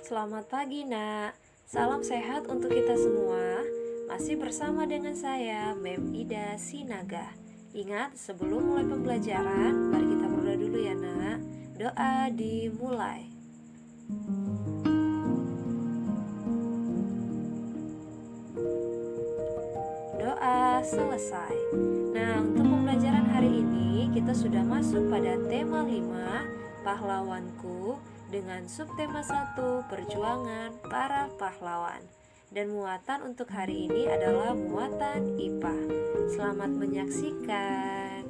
Selamat pagi, Nak. Salam sehat untuk kita semua. Masih bersama dengan saya, Mem Ida Sinaga. Ingat, sebelum mulai pembelajaran, mari kita berdoa dulu ya, Nak. Doa dimulai. Doa selesai. Nah, untuk pembelajaran hari ini kita sudah masuk pada tema 5, pahlawanku, dengan subtema 1, perjuangan para pahlawan. Dan muatan untuk hari ini adalah muatan IPA. Selamat menyaksikan.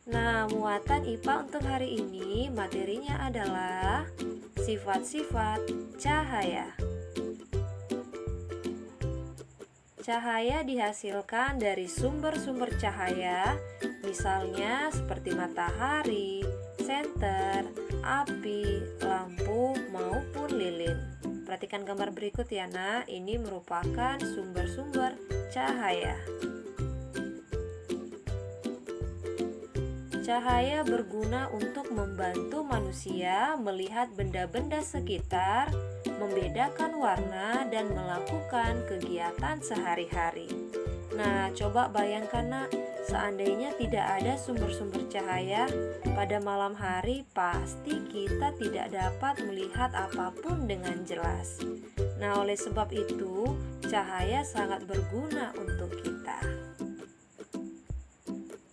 Nah, muatan IPA untuk hari ini materinya adalah sifat-sifat cahaya. Cahaya dihasilkan dari sumber-sumber cahaya, misalnya seperti matahari, senter, api, lampu, maupun lilin. Perhatikan gambar berikut ya, Nak. Ini merupakan sumber-sumber cahaya. Cahaya berguna untuk membantu manusia melihat benda-benda sekitar, membedakan warna, dan melakukan kegiatan sehari-hari. Nah, coba bayangkan, Nak, seandainya tidak ada sumber-sumber cahaya, pada malam hari pasti kita tidak dapat melihat apapun dengan jelas. Nah, oleh sebab itu, cahaya sangat berguna untuk kita.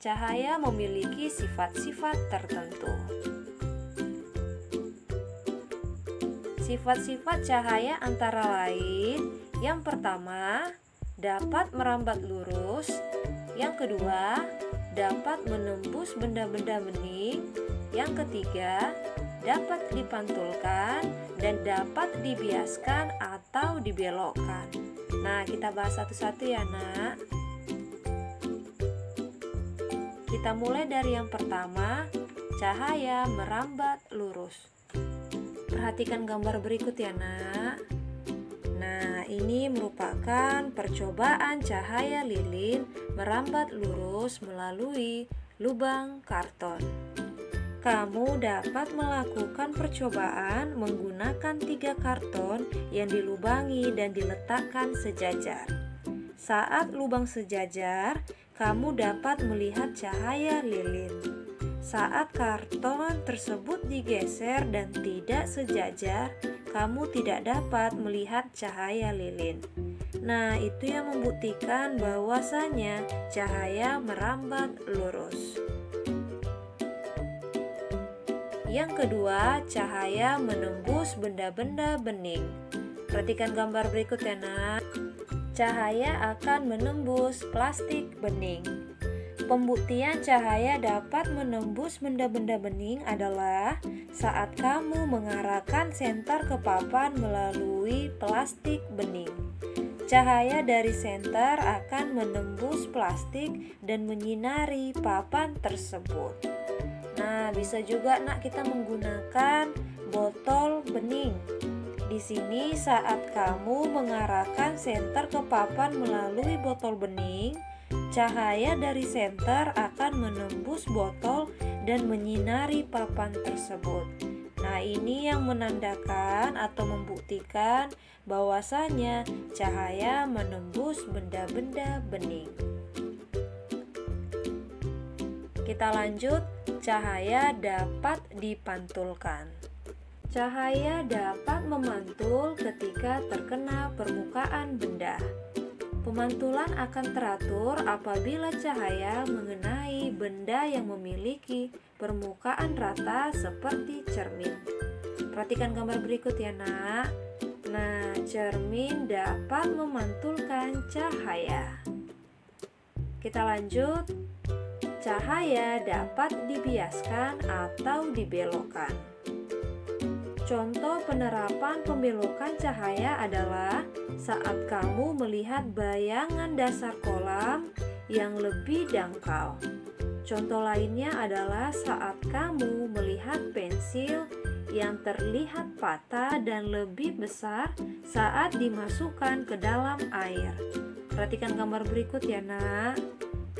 Cahaya memiliki sifat-sifat tertentu. Sifat-sifat cahaya antara lain, yang pertama, dapat merambat lurus. Yang kedua, dapat menembus benda-benda bening. Yang ketiga, dapat dipantulkan dan dapat dibiaskan atau dibelokkan. Nah, kita bahas satu-satu ya, Nak. Kita mulai dari yang pertama, cahaya merambat lurus. Perhatikan gambar berikut ya, Nak. Nah, ini merupakan percobaan cahaya lilin merambat lurus melalui lubang karton. Kamu dapat melakukan percobaan menggunakan 3 karton yang dilubangi dan diletakkan sejajar. Saat lubang sejajar, kamu dapat melihat cahaya lilin. Saat karton tersebut digeser dan tidak sejajar, kamu tidak dapat melihat cahaya lilin. Nah, itu yang membuktikan bahwasanya cahaya merambat lurus. Yang kedua, cahaya menembus benda-benda bening. Perhatikan gambar berikut ya, Nak. Cahaya akan menembus plastik bening. Pembuktian cahaya dapat menembus benda-benda bening adalah saat kamu mengarahkan senter ke papan melalui plastik bening. Cahaya dari senter akan menembus plastik dan menyinari papan tersebut. Nah, bisa juga, Nak, kita menggunakan botol bening. Di sini saat kamu mengarahkan senter ke papan melalui botol bening, cahaya dari senter akan menembus botol dan menyinari papan tersebut. Nah, ini yang menandakan atau membuktikan bahwasanya cahaya menembus benda-benda bening. Kita lanjut, cahaya dapat dipantulkan. Cahaya dapat memantul ketika terkena permukaan benda. Pemantulan akan teratur apabila cahaya mengenai benda yang memiliki permukaan rata seperti cermin. Perhatikan gambar berikut ya, Nak. Nah, cermin dapat memantulkan cahaya. Kita lanjut. Cahaya dapat dibiaskan atau dibelokkan. Contoh penerapan pembelokan cahaya adalah saat kamu melihat bayangan dasar kolam yang lebih dangkal. Contoh lainnya adalah saat kamu melihat pensil yang terlihat patah dan lebih besar saat dimasukkan ke dalam air. Perhatikan gambar berikut ya, Nak.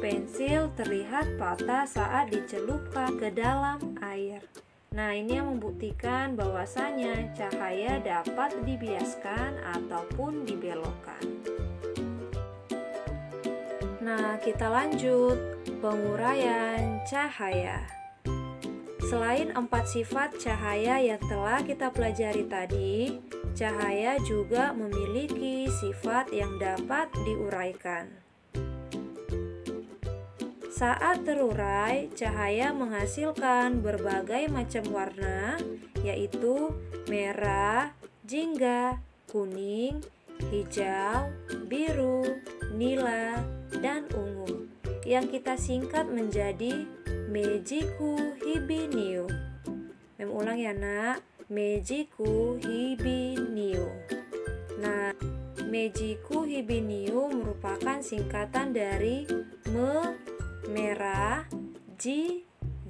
Pensil terlihat patah saat dicelupkan ke dalam air. Nah, ini yang membuktikan bahwasanya cahaya dapat dibiaskan ataupun dibelokkan. Nah, kita lanjut. Penguraian cahaya. Selain 4 sifat cahaya yang telah kita pelajari tadi, cahaya juga memiliki sifat yang dapat diuraikan. Saat terurai, cahaya menghasilkan berbagai macam warna, yaitu merah, jingga, kuning, hijau, biru, nila, dan ungu, yang kita singkat menjadi Meiji-ku Hibiniu. Ulang ya nak, Meiji-ku Hibiniu. Nah, Meiji-ku Hibiniu merupakan singkatan dari merah,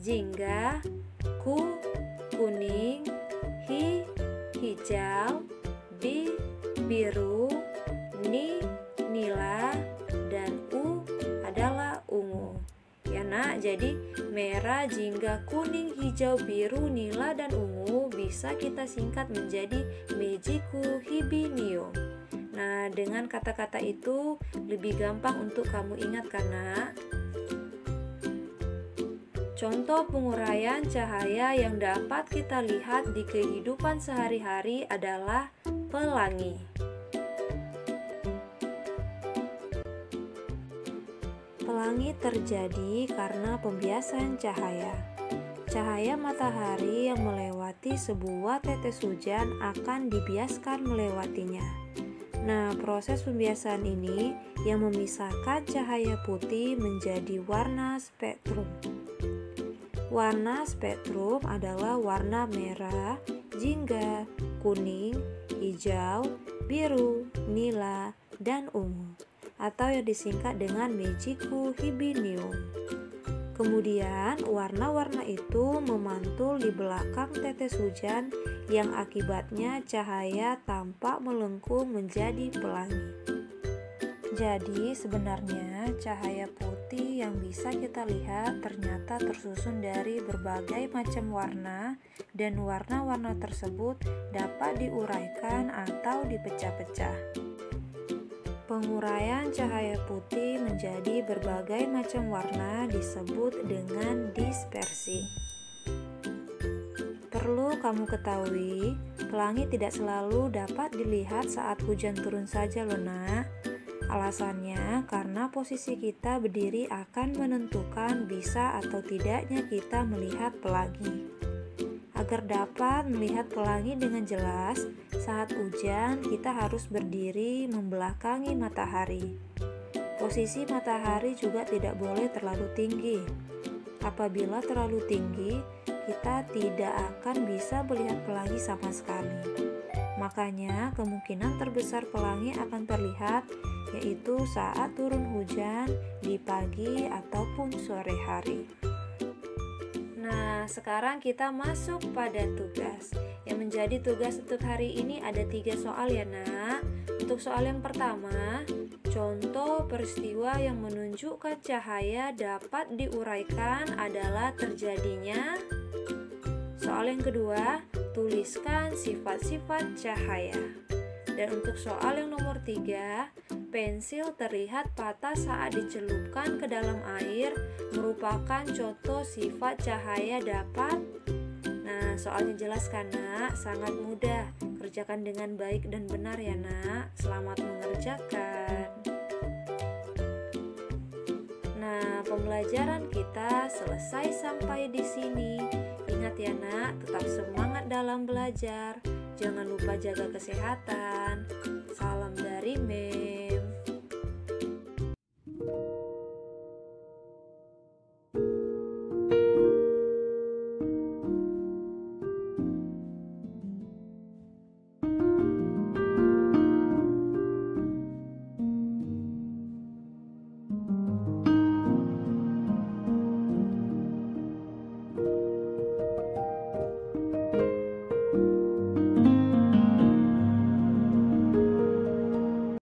jingga, kuning, hijau, biru, nila, dan adalah ungu. Ya nak, jadi merah, jingga, kuning, hijau, biru, nila, dan ungu bisa kita singkat menjadi Meiji-ku Hibiniu. Nah, dengan kata-kata itu lebih gampang untuk kamu ingat kan nak? Contoh penguraian cahaya yang dapat kita lihat di kehidupan sehari-hari adalah pelangi. Pelangi terjadi karena pembiasan cahaya. Cahaya matahari yang melewati sebuah tetes hujan akan dibiaskan melewatinya. Nah, proses pembiasan ini yang memisahkan cahaya putih menjadi warna spektrum. Warna spektrum adalah warna merah, jingga, kuning, hijau, biru, nila, dan ungu, atau yang disingkat dengan Meiji-ku Hibiniu. Kemudian warna-warna itu memantul di belakang tetes hujan yang akibatnya cahaya tampak melengkung menjadi pelangi. Jadi sebenarnya cahaya putih yang bisa kita lihat ternyata tersusun dari berbagai macam warna, dan warna-warna tersebut dapat diuraikan atau dipecah-pecah. Penguraian cahaya putih menjadi berbagai macam warna disebut dengan dispersi. Perlu kamu ketahui, pelangi tidak selalu dapat dilihat saat hujan turun saja loh nak. Alasannya karena posisi kita berdiri akan menentukan bisa atau tidaknya kita melihat pelangi. Agar dapat melihat pelangi dengan jelas, saat hujan kita harus berdiri membelakangi matahari. Posisi matahari juga tidak boleh terlalu tinggi. Apabila terlalu tinggi, kita tidak akan bisa melihat pelangi sama sekali. Makanya kemungkinan terbesar pelangi akan terlihat yaitu saat turun hujan di pagi ataupun sore hari. Nah, sekarang kita masuk pada tugas. Yang menjadi tugas untuk hari ini ada 3 soal ya nak. Untuk soal yang pertama, contoh peristiwa yang menunjukkan cahaya dapat diuraikan adalah terjadinya. Soal yang kedua, tuliskan sifat-sifat cahaya. Dan untuk soal yang nomor 3, pensil terlihat patah saat dicelupkan ke dalam air merupakan contoh sifat cahaya dapat. Nah, soalnya jelas kan nak? Sangat mudah. Kerjakan dengan baik dan benar ya nak. Selamat mengerjakan. Nah, pembelajaran kita selesai sampai di sini. Ingat ya nak, tetap semangat dalam belajar. Jangan lupa jaga kesehatan. Salam